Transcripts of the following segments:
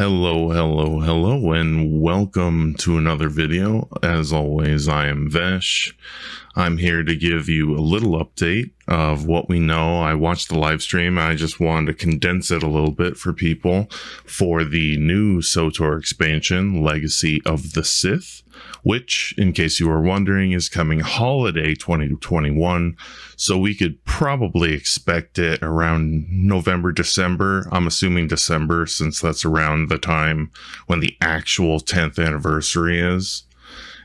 Hello, and welcome to another video. As always, I am Vesh. I'm here to give you a little update of what we know. I watched the live stream, and I just wanted to condense it a little bit for people for the new SWTOR expansion, Legacy of the Sith, which, in case you were wondering, is coming holiday 2021, so we could probably expect it around November, December. I'm assuming December, since that's around the time when the actual 10th anniversary is.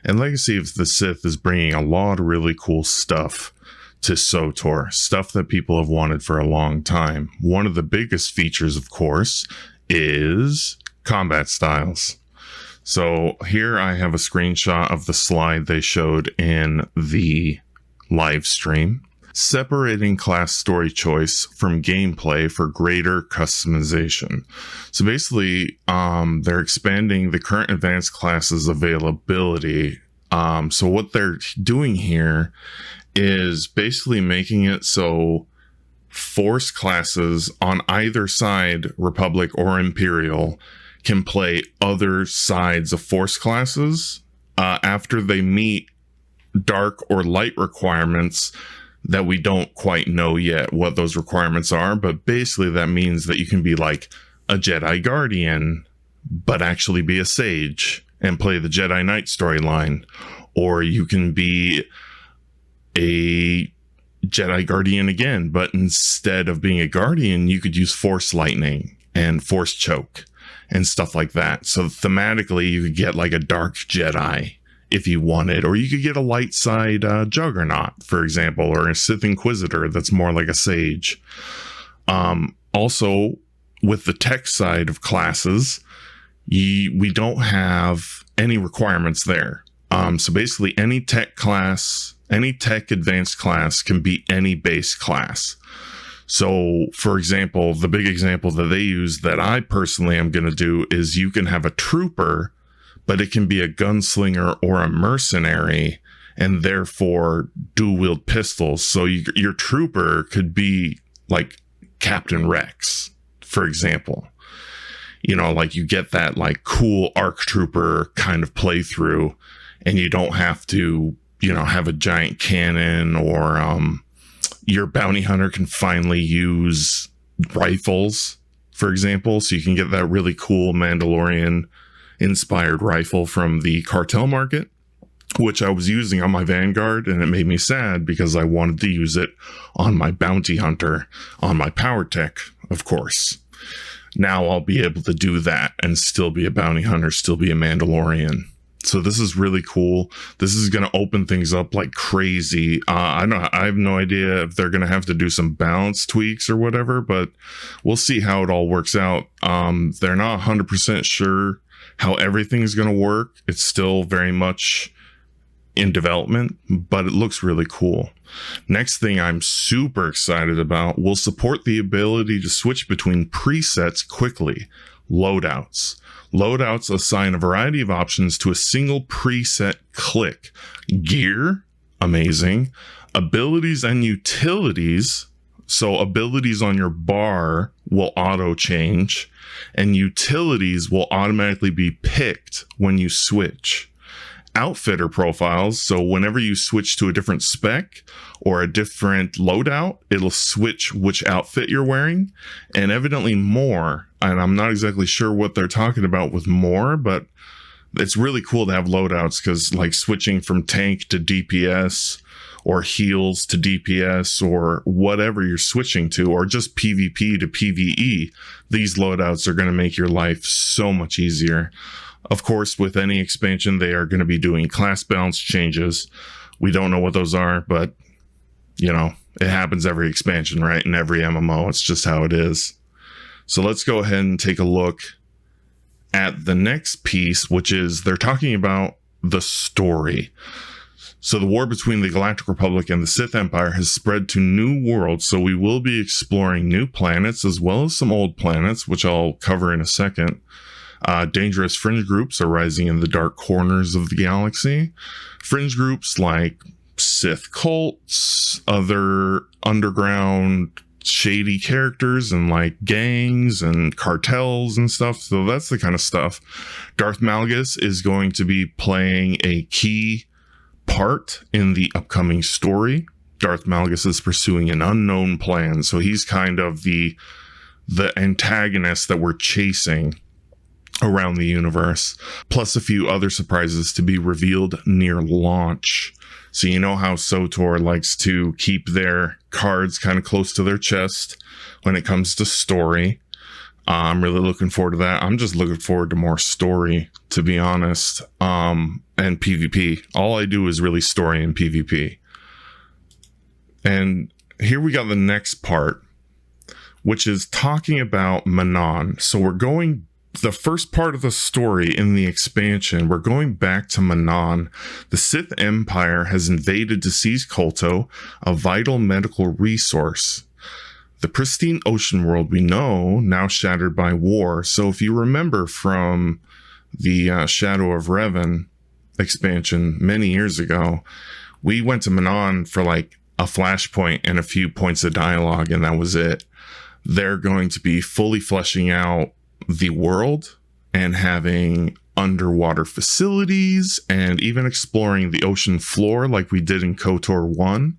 And Legacy of the Sith is bringing a lot of really cool stuff to SWTOR, stuff that people have wanted for a long time. One of the biggest features, of course, is combat styles. So here I have a screenshot of the slide they showed in the live stream, separating class story choice from gameplay for greater customization. So basically, they're expanding the current advanced classes availability. So what they're doing here is basically making it so Force classes on either side, Republic or Imperial, can play other sides of Force classes after they meet dark or light requirements that we don't quite know yet what those requirements are. But basically that means that you can be like a Jedi Guardian, but actually be a Sage and play the Jedi Knight storyline. Or you can be a Jedi Guardian again, but instead of being a Guardian, you could use Force Lightning and Force Choke and stuff like that. So thematically, you could get like a Dark Jedi if you wanted, or you could get a light side Juggernaut, for example, or a Sith Inquisitor that's more like a Sage. Also, with the tech side of classes, we don't have any requirements there. So basically, any tech class, any tech advanced class can be any base class. So, for example, the big example that they use that I personally am going to do is you can have a trooper, but it can be a gunslinger or a mercenary, and therefore dual wield pistols. So your trooper could be like Captain Rex, for example. You know, like you get that like cool ARC trooper kind of playthrough, and you don't have to, you know, have a giant cannon, or your bounty hunter can finally use rifles, for example. So you can get that really cool Mandalorian inspired rifle from the cartel market, which I was using on my Vanguard, and it made me sad because I wanted to use it on my bounty hunter, on my power tech, of course. Now I'll be able to do that and still be a bounty hunter, still be a Mandalorian. So this is really cool. This is going to open things up like crazy. I have no idea if they're going to have to do some balance tweaks or whatever, but we'll see how it all works out. They're not 100% sure how everything is going to work. It's still very much in development, but it looks really cool. Next thing I'm super excited about, will support the ability to switch between presets quickly. Loadouts. Loadouts assign a variety of options to a single preset click. Gear, amazing. Abilities and utilities. So abilities on your bar will auto change, and utilities will automatically be picked when you switch. Outfitter profiles, so whenever you switch to a different spec or a different loadout, it'll switch which outfit you're wearing. And evidently more, and I'm not exactly sure what they're talking about with more, but it's really cool to have loadouts, because like switching from tank to DPS or heals to DPS or whatever you're switching to, or just PvP to PvE, these loadouts are going to make your life so much easier. Of course, with any expansion, they are going to be doing class balance changes. We don't know what those are, but, you know, it happens every expansion, right? In every MMO, it's just how it is. So let's go ahead and take a look at the next piece, which is they're talking about the story. So the war between the Galactic Republic and the Sith Empire has spread to new worlds, so we will be exploring new planets as well as some old planets, which I'll cover in a second. Dangerous fringe groups are rising in the dark corners of the galaxy. Fringe groups like Sith cults, other underground shady characters and like gangs and cartels and stuff. So that's the kind of stuff. Darth Malgus is going to be playing a key part in the upcoming story. Darth Malgus is pursuing an unknown plan, so he's kind of the antagonist that we're chasing around the universe, plus a few other surprises to be revealed near launch. So you know how SWTOR likes to keep their cards kind of close to their chest when it comes to story. I'm really looking forward to that. I'm just looking forward to more story, to be honest, and PvP. All I do is really story and PvP. And here we got the next part, which is talking about Manon. So we're going, the first part of the story in the expansion, we're going back to Manon. The Sith Empire has invaded to seize Kolto, a vital medical resource. The pristine ocean world we know, now shattered by war. So if you remember from the Shadow of Revan expansion many years ago, we went to Manon for like a flashpoint and a few points of dialogue, and that was it. They're going to be fully fleshing out the world and having underwater facilities and even exploring the ocean floor like we did in KOTOR 1.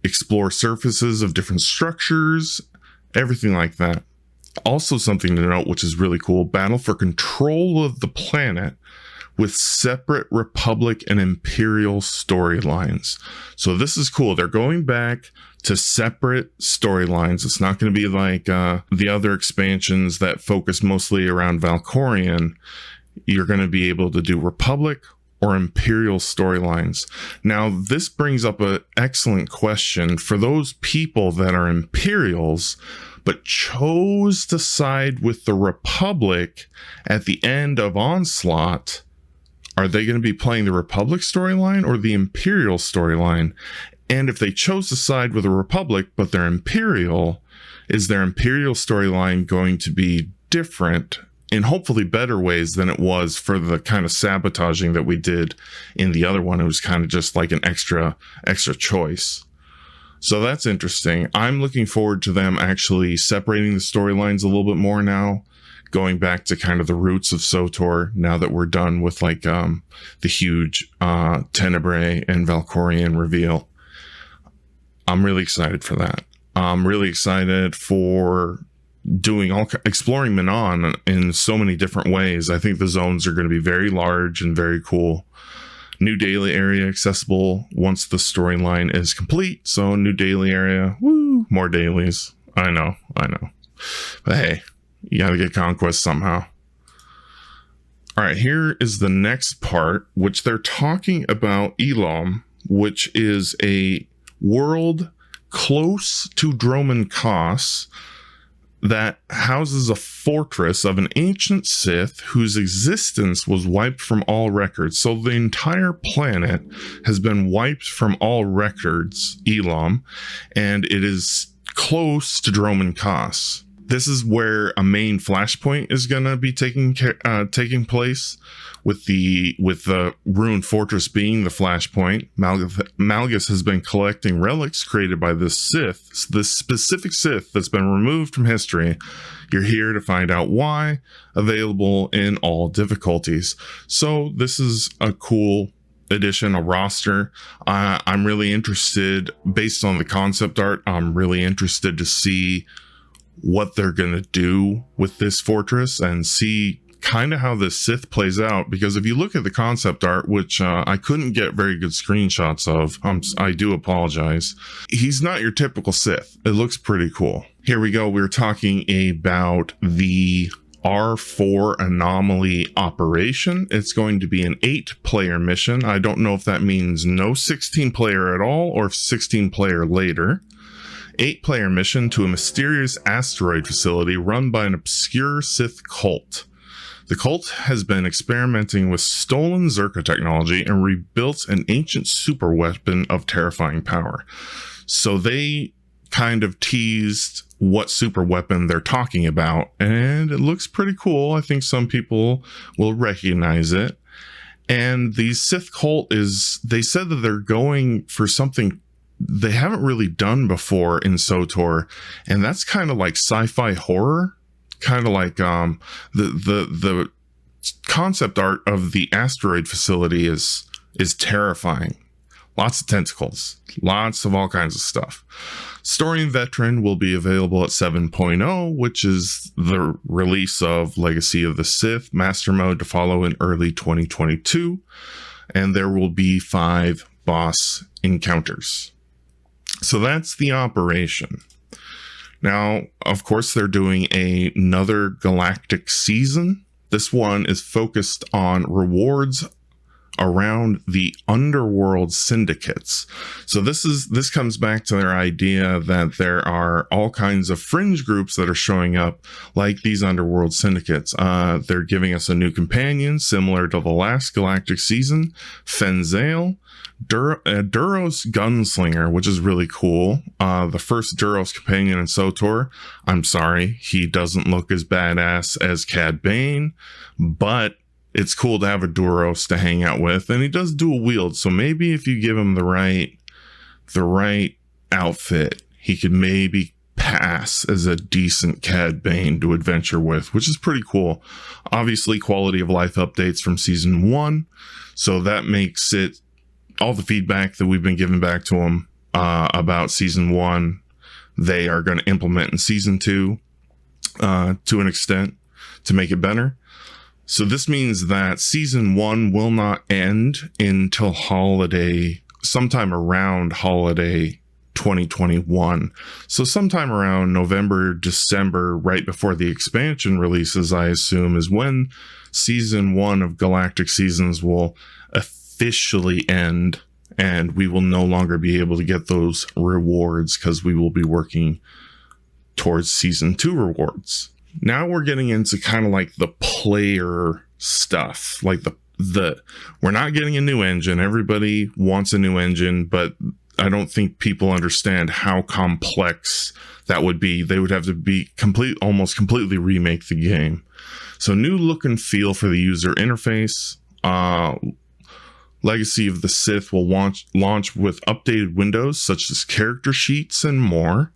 Explore surfaces of different structures, everything like that. Also something to note, which is really cool, battle for control of the planet with separate Republic and Imperial storylines. So this is cool. They're going back to separate storylines. It's not going to be like the other expansions that focus mostly around Valkorion. You're going to be able to do Republic or Imperial storylines. Now, this brings up an excellent question for those people that are Imperials, but chose to side with the Republic at the end of Onslaught. Are they going to be playing the Republic storyline or the Imperial storyline? And if they chose to side with the Republic, but they're Imperial, is their Imperial storyline going to be different in hopefully better ways than it was for the kind of sabotaging that we did in the other one? It was kind of just like an extra choice. So that's interesting. I'm looking forward to them actually separating the storylines a little bit more now, going back to kind of the roots of SWTOR now that we're done with like the huge Tenebrae and Valkorion reveal. I'm really excited for that. I'm really excited for exploring Manon in so many different ways. I think the zones are going to be very large and very cool. New daily area accessible once the storyline is complete. So new daily area, woo, more dailies. I know. But hey, you got to get conquest somehow. All right, here is the next part, which they're talking about Elon, which is a world close to Droman Kos that houses a fortress of an ancient Sith whose existence was wiped from all records. So the entire planet has been wiped from all records, Elon, and it is close to Droman Kos. This is where a main flashpoint is going to be taking place, with the ruined fortress being the flashpoint. Malgus has been collecting relics created by this Sith, this specific Sith that's been removed from history. You're here to find out why. Available in all difficulties. So this is a cool addition, a roster. I'm really interested, based on the concept art, I'm really interested to see what they're going to do with this fortress and see kind of how this Sith plays out, because if you look at the concept art, which I couldn't get very good screenshots of, I do apologize, he's not your typical Sith. It looks pretty cool. Here we go. We're talking about the R4 Anomaly operation. It's going to be an 8-player mission. I don't know if that means no 16-player at all or 16-player later. 8-player mission to a mysterious asteroid facility run by an obscure Sith cult. The cult has been experimenting with stolen Zerka technology and rebuilt an ancient super weapon of terrifying power. So they kind of teased what super weapon they're talking about, and it looks pretty cool. I think some people will recognize it. And the Sith cult they said that they're going for something they haven't really done before in SWTOR, and that's kind of like sci-fi horror, kind of like the concept art of the asteroid facility is terrifying. Lots of tentacles, lots of all kinds of stuff. Story and Veteran will be available at 7.0, which is the release of Legacy of the Sith Master Mode to follow in early 2022. And there will be 5 boss encounters. So that's the operation. Now, of course, they're doing another Galactic season. This one is focused on rewards around the underworld syndicates. So this comes back to their idea that there are all kinds of fringe groups that are showing up like these underworld syndicates. They're giving us a new companion similar to the last Galactic season, Fenzale, Duros Gunslinger, which is really cool. The first Duros companion in SWTOR. I'm sorry, he doesn't look as badass as Cad Bane, but it's cool to have a Duros to hang out with, and he does dual wield. So maybe if you give him the right outfit, he could maybe pass as a decent Cad Bane to adventure with, which is pretty cool. Obviously, quality of life updates from season 1, so that makes it all the feedback that we've been giving back to him about season 1. They are going to implement in season 2 to an extent to make it better. So this means that season 1 will not end until sometime around holiday 2021. So sometime around November, December, right before the expansion releases, I assume, is when season 1 of Galactic Seasons will officially end, and we will no longer be able to get those rewards because we will be working towards season 2 rewards. Now we're getting into kind of like the player stuff, like the we're not getting a new engine. Everybody wants a new engine, but I don't think people understand how complex that would be. They would have to be almost completely remake the game. So new look and feel for the user interface. Legacy of the Sith will launch with updated windows such as character sheets and more.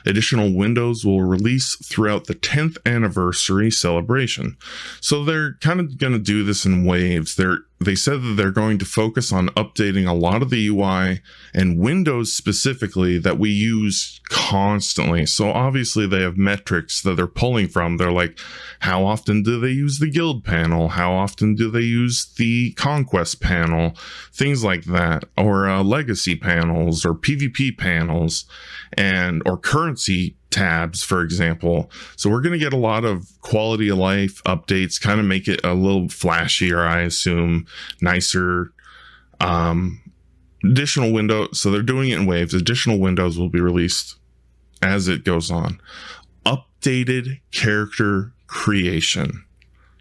Additional windows will release throughout the 10th anniversary celebration. So they're kind of going to do this in waves. They said that they're going to focus on updating a lot of the UI and windows specifically that we use constantly. So obviously they have metrics that they're pulling from. They're like, how often do they use the guild panel? How often do they use the conquest panel? Things like that, or legacy panels or PvP panels or currency tabs, for example. So we're going to get a lot of quality of life updates, kind of make it a little flashier, I assume, nicer. Additional windows, so they're doing it in waves. Additional windows will be released as it goes on. Updated character creation.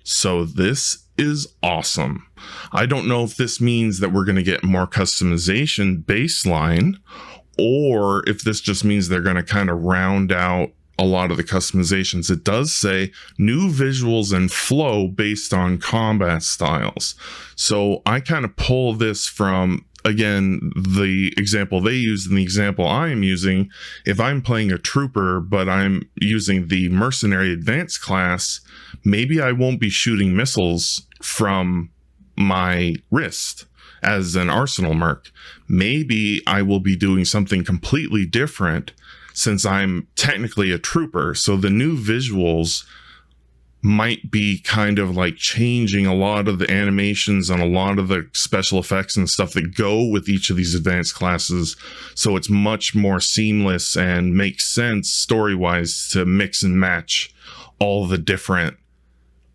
So this is awesome. I don't know if this means that we're going to get more customization baseline, or if this just means they're going to kind of round out a lot of the customizations. It does say new visuals and flow based on combat styles. So I kind of pull this from, again, the example they used and the example I am using. If I'm playing a trooper, but I'm using the mercenary advanced class, maybe I won't be shooting missiles from my wrist as an arsenal merc. Maybe I will be doing something completely different since I'm technically a trooper. So the new visuals might be kind of like changing a lot of the animations and a lot of the special effects and stuff that go with each of these advanced classes. So it's much more seamless and makes sense story-wise to mix and match all the different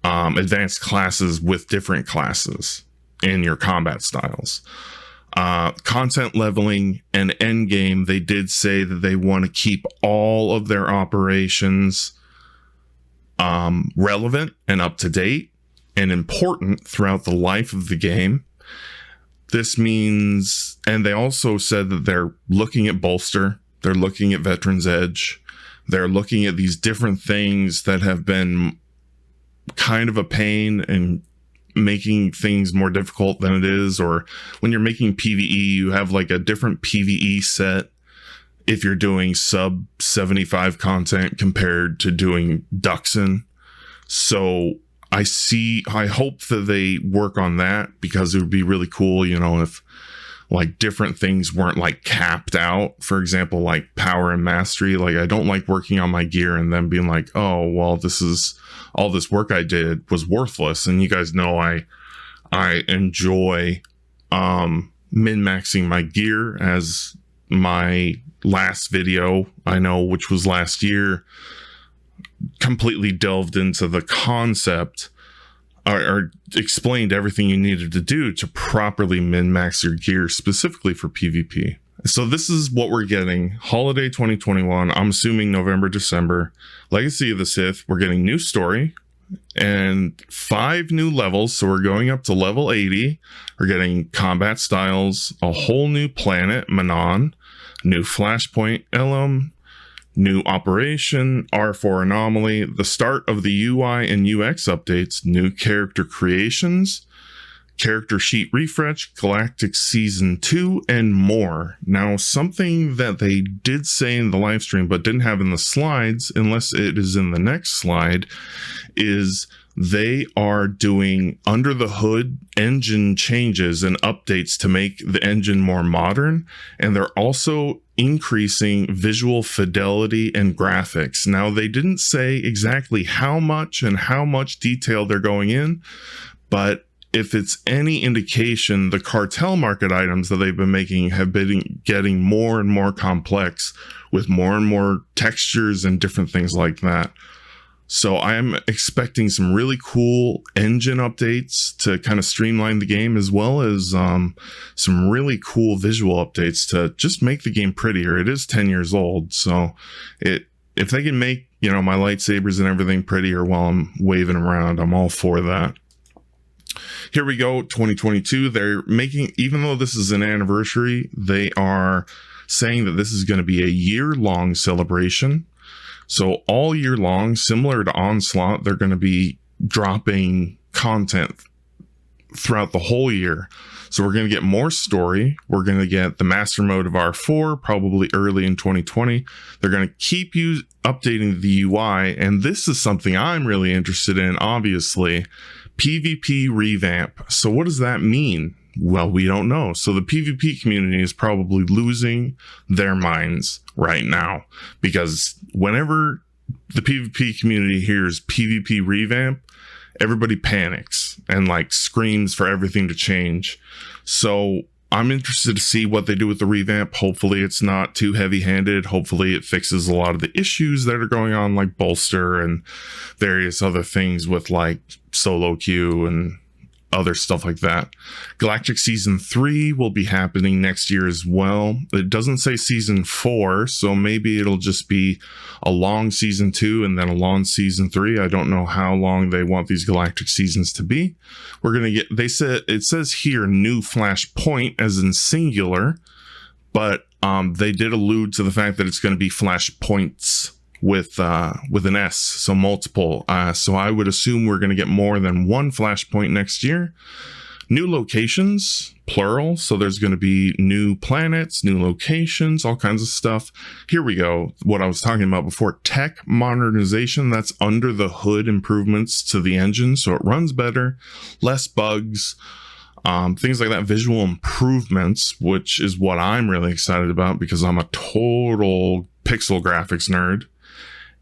advanced classes with different classes in your combat styles. Content leveling and endgame, they did say that they want to keep all of their operations relevant and up to date and important throughout the life of the game. This means, and they also said that they're looking at Bolster, they're looking at Veteran's Edge, they're looking at these different things that have been kind of a pain and making things more difficult than it is. Or when you're making PvE, you have like a different PvE set if you're doing sub 75 content compared to doing Duxon. So I hope that they work on that, because it would be really cool, you know, if like different things weren't like capped out. For example, like power and mastery. Like, I don't like working on my gear and then being like, oh, well, this is all this work I did was worthless. And you guys know I enjoy min-maxing my gear, as my last video, I know, which was last year, completely delved into the concept or explained everything you needed to do to properly min-max your gear specifically for PvP. So this is what we're getting. Holiday 2021, I'm assuming November, December. Legacy of the Sith, we're getting new story and 5 new levels. So we're going up to level 80. We're getting combat styles, a whole new planet, Manon, new flashpoint, Elon, new operation, R4 Anomaly, the start of the UI and UX updates, new character creations, character sheet refresh, Galactic Season 2, and more. Now, something that they did say in the live stream but didn't have in the slides, unless it is in the next slide, is they are doing under the hood engine changes and updates to make the engine more modern, and they're also increasing visual fidelity and graphics. Now, they didn't say exactly how much and how much detail they're going in, but if it's any indication, the cartel market items that they've been making have been getting more and more complex with more and more textures and different things like that. So I'm expecting some really cool engine updates to kind of streamline the game, as well as some really cool visual updates to just make the game prettier. It is 10 years old, so if they can make, you know, my lightsabers and everything prettier while I'm waving around, I'm all for that. Here we go, 2022. They're making, even though this is an anniversary, they are saying that this is going to be a year-long celebration. So all year long, similar to Onslaught, they're going to be dropping content throughout the whole year. So we're going to get more story. We're going to get the master mode of R4 probably early in 2020. They're going to keep you updating the UI. And this is something I'm really interested in, obviously. PvP revamp. So what does that mean? Well, we don't know. So the PvP community is probably losing their minds right now, because whenever the PvP community hears PvP revamp, everybody panics and like screams for everything to change. So I'm interested to see what they do with the revamp. Hopefully it's not too heavy-handed. Hopefully it fixes a lot of the issues that are going on, like bolster and various other things with like solo queue and other stuff like that. Galactic Season 3 will be happening next year as well. It doesn't say Season 4, so maybe it'll just be a long Season 2 and then a long Season 3. I don't know how long they want these Galactic Seasons to be. We're going to get, it says here new Flashpoint as in singular, but they did allude to the fact that it's going to be Flashpoints with an S, so multiple. So I would assume we're going to get more than one Flashpoint next year. New locations, plural. So there's going to be new planets, new locations, all kinds of stuff. Here we go. What I was talking about before, tech modernization. That's under the hood improvements to the engine, so it runs better, less bugs, things like that. Visual improvements, which is what I'm really excited about because I'm a total pixel graphics nerd.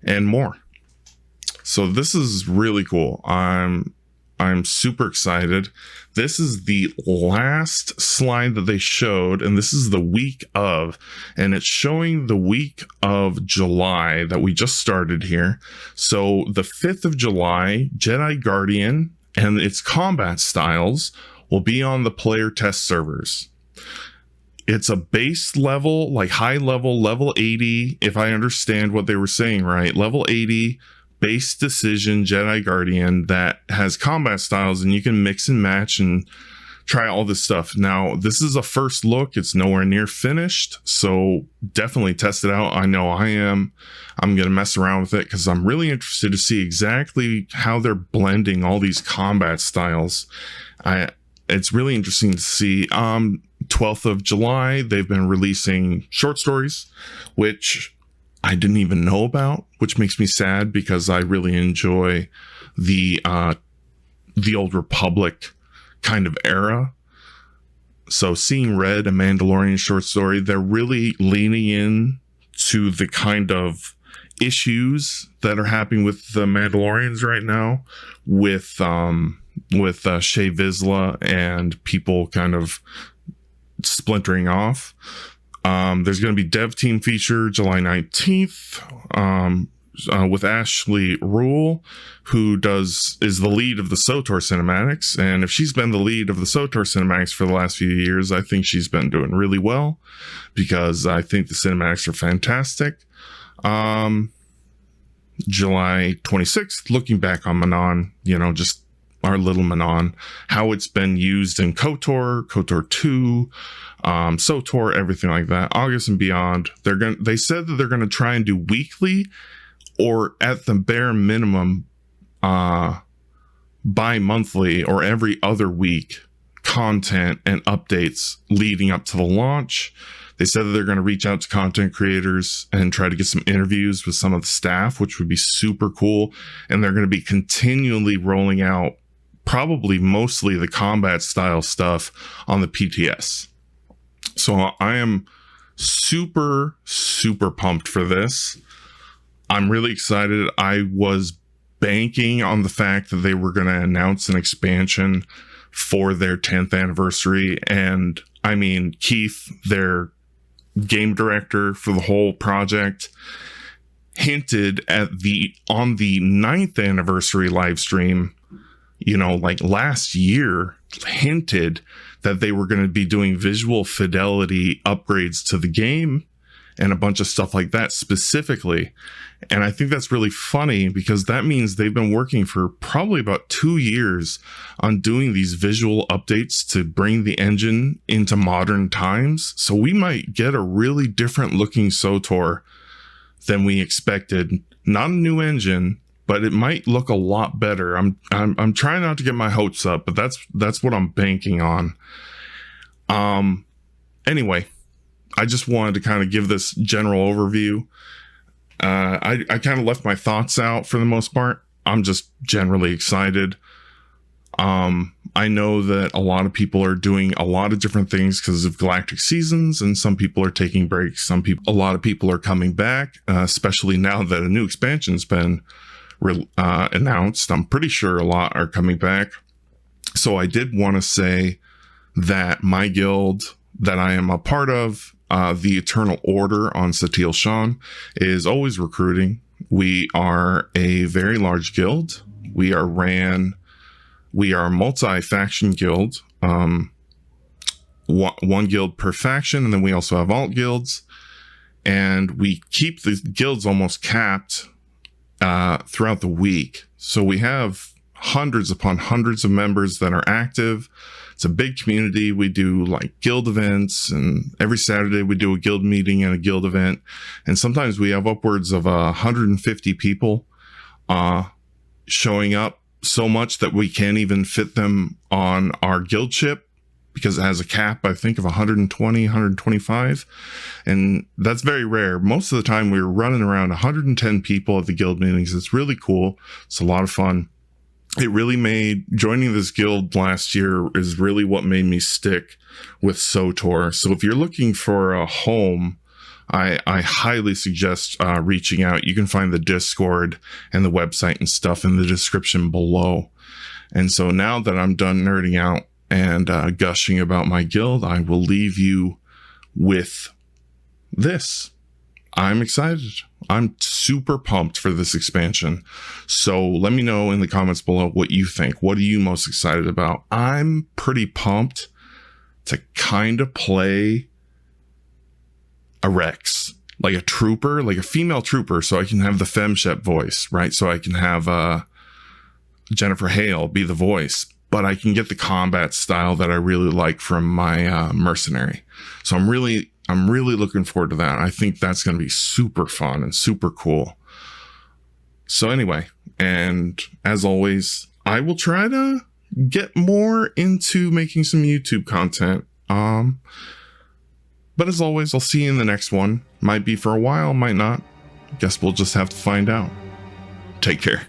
And more. So this is really cool. I'm super excited. This is the last slide that they showed, and this is the week of, and it's showing the week of July that we just started here. So the 5th of July, Jedi Guardian and its combat styles will be on the player test servers. It's a base level, like high level, level 80, if I understand what they were saying right. Level 80, base decision Jedi Guardian that has combat styles, and you can mix and match and try all this stuff. Now, this is a first look. It's nowhere near finished, so definitely test it out. I know I am. I'm going to mess around with it because I'm really interested to see exactly how they're blending all these combat styles. It's really interesting to see. 12th of July, they've been releasing short stories, which I didn't even know about, which makes me sad because I really enjoy the Old Republic kind of era. So seeing Red, a Mandalorian short story, they're really leaning in to the kind of issues that are happening with the Mandalorians right now, with Shea Vizsla and people kind of splintering off. There's going to be dev team feature July 19th with Ashley Rule, who is the lead of the SWTOR cinematics. And if she's been the lead of the SWTOR cinematics for the last few years, I think she's been doing really well, because I think the cinematics are fantastic. July 26th, looking back on Manon, just our little Manon, how it's been used in KOTOR, KOTOR 2, SWTOR, everything like that. August and beyond, they said that they're going to try and do weekly, or at the bare minimum, bi-monthly or every other week content and updates leading up to the launch. They said that they're going to reach out to content creators and try to get some interviews with some of the staff, which would be super cool. And they're going to be continually rolling out probably mostly the combat style stuff on the PTS. So I am super, super pumped for this. I'm really excited. I was banking on the fact that they were going to announce an expansion for their 10th anniversary. And I mean, Keith, their game director for the whole project, hinted on the 9th anniversary live stream, like last year, hinted that they were going to be doing visual fidelity upgrades to the game and a bunch of stuff like that specifically. And I think that's really funny, because that means they've been working for probably about 2 years on doing these visual updates to bring the engine into modern times. So we might get a really different looking SWTOR than we expected. Not a new engine, but it might look a lot better. I'm trying not to get my hopes up, but that's what I'm banking on. Anyway, I just wanted to kind of give this general overview. I kind of left my thoughts out for the most part. I'm just generally excited. I know that a lot of people are doing a lot of different things because of Galactic seasons, and some people are taking breaks. A lot of people are coming back, especially now that a new expansion's been announced. I'm pretty sure a lot are coming back. So I did want to say that my guild that I am a part of, the Eternal Order on Satele Shan, is always recruiting. We are a very large guild. We are a multi-faction guild. One guild per faction, and then we also have alt guilds. And we keep the guilds almost capped throughout the week. So we have hundreds upon hundreds of members that are active. It's a big community. We do like guild events, and every Saturday we do a guild meeting and a guild event. And sometimes we have upwards of 150 people showing up, so much that we can't even fit them on our guild ship because it has a cap, I think, of 120, 125. And that's very rare. Most of the time we're running around 110 people at the guild meetings. It's really cool. It's a lot of fun. It really made joining this guild last year is really what made me stick with SWTOR. So if you're looking for a home, I highly suggest reaching out. You can find the Discord and the website and stuff in the description below. And so now that I'm done nerding out and gushing about my guild, I will leave you with this. I'm excited. I'm super pumped for this expansion. So let me know in the comments below what you think. What are you most excited about? I'm pretty pumped to kind of play a Rex, like a trooper, like a female trooper, so I can have the femshep voice, right? So I can have Jennifer Hale be the voice, but I can get the combat style that I really like from my mercenary. So I'm really looking forward to that. I think that's going to be super fun and super cool. So anyway, and as always, I will try to get more into making some YouTube content. But as always, I'll see you in the next one. Might be for a while, might not. Guess we'll just have to find out. Take care.